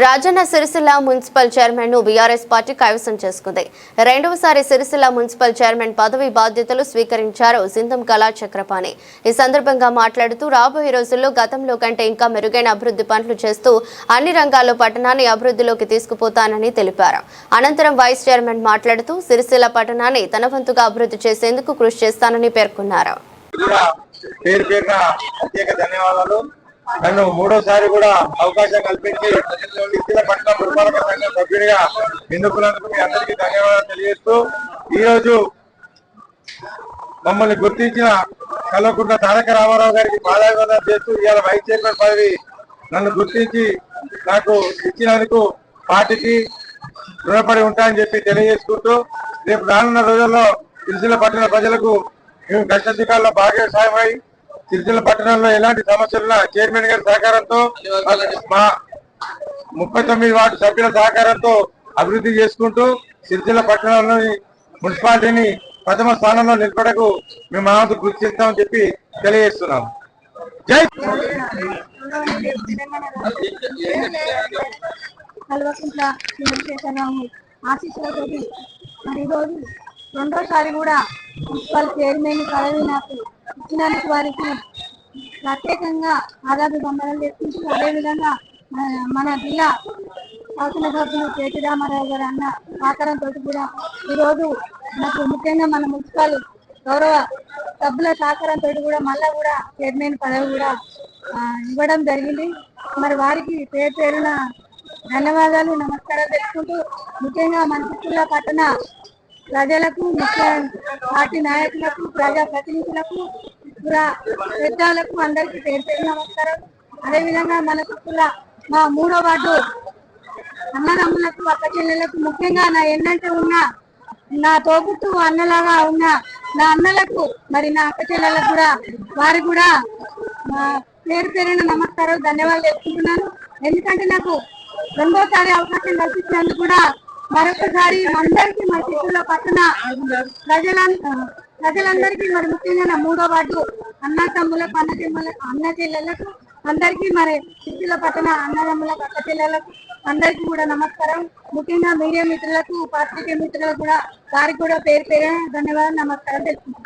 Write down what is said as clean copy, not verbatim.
Rajanna Sircilla municipal chairman ను BRS party కైవసం చేసుకుంది. రెండవసారి సిరిసిల్ల మున్సిపల్ చైర్మన్ పదవి బాధ్యతలు స్వీకరించారు సింధం కళా చక్రపాణి. ఈ సందర్భంగా మాట్లాడుతూ రాబోయే రోజుల్లో గతంలో కంటే ఇంకా మెరుగైన అభివృద్ధి పనులు చేస్తూ అన్ని రంగాల్లో పట్టణాన్ని అభివృద్ధిలోకి తీసుకుపోతానని తెలిపారు. అనంతరం వైస్ చైర్మన్ మాట్లాడుతూ సిరిసిల్ల పట్టణాన్ని తన వంతుగా అభివృద్ధి చేసేందుకు కృషి చేస్తానని పేర్కొన్నారు. నన్ను మూడోసారి కూడా అవకాశం కల్పించి సిరిసిల్ల పట్టణ పురపాలక సంఘ సభ్యుడిగా ఎన్నుకున్నందుకు మీ అందరికీ ధన్యవాదాలు తెలియజేస్తూ ఈరోజు మమ్మల్ని గుర్తించిన కల్వకుంట్ల తారక రామారావు గారికి పాదాభివందనం చేస్తూ ఇవాళ వైస్ చైర్మన్ పదవి నన్ను గుర్తించి నాకు ఇచ్చినందుకు పార్టీకి రుణపడి ఉంటానని చెప్పి తెలియజేసుకుంటూ రేపు రానున్న రోజుల్లో సిరిసిల్ల పట్టణ ప్రజలకు మేము కష్టదికాల్లో భాగస్వామై సిరిసిల్ల పట్టణంలో ఎలాంటి సమస్యలున్నా చైర్మన్ గారి సహకారంతో మా 39 వార్డు సభ్యుల సహకారంతో అభివృద్ధి చేసుకుంటూ సిరిసిల్ల పట్టణంలోని మున్సిపాలిటీని ప్రథమ స్థానంలో నిలబడకు మేము మా వంతు కృషి చేస్తామని చెప్పి తెలియజేస్తున్నాం. జై రెండోసారి కూడా మున్సిపల్ చైర్మన్ పదవి నాకు ఇచ్చినందుకు వారికి ప్రత్యేకంగా ఆదాపు బొమ్మలు తెప్పించి అదేవిధంగా మన జిల్లా శాసనసభ్యులు కేటీ రామారావు గారు అన్న సహకారంతో కూడా ఈరోజు నాకు ముఖ్యంగా మన మున్సిపల్ గౌరవ సభ్యుల సహకారంతో కూడా మళ్ళా కూడా చైర్మన్ పదవి కూడా ఇవ్వడం జరిగింది. మరి వారికి పేరు పేరున ధన్యవాదాలు నమస్కారాలు తెలుసుకుంటూ ముఖ్యంగా మన సిరిసిల్ల పట్టణ ప్రజలకు ముఖ్య పార్టీ నాయకులకు ప్రజాప్రతినిధులకు పెద్దలకు అందరికీ పేరు పేరు నమస్కారం. అదేవిధంగా మన సిరిసిల్ల మా 3వ వార్డు అన్నదమ్ములకు అక్క చెల్లెలకు ముఖ్యంగా నా ఎన్నంటే ఉన్న నా తోబుట్టు అన్నలాగా ఉన్న నా అన్నలకు మరి నా అక్క చెల్లెలకు కూడా వారికి కూడా పేరు పేరున నమస్కారం ధన్యవాదాలు తెలుసుకుంటున్నాను. ఎందుకంటే నాకు రెండోసారి అవకాశం కల్పించినందుకు కూడా మరొకసారి అందరికీ మన సిరిసిల్ల పట్టణ ప్రజలందరికీ మరి ముఖ్యంగా నా 3వ వార్డు అన్న తమ్ములకు అన్న చెల్లెలకు అందరికీ మరి సిరిసిల్ల పట్టణ అన్నదమ్ములకు అక్క చెల్లెలకు అందరికీ కూడా నమస్కారం. ముఖ్యంగా మీడియా మిత్రులకు పాత్రికేయ మిత్రులకు కూడా వారికి కూడా పేరు పేరు ధన్యవాదాలు నమస్కారం తెలుసుకుంటాం.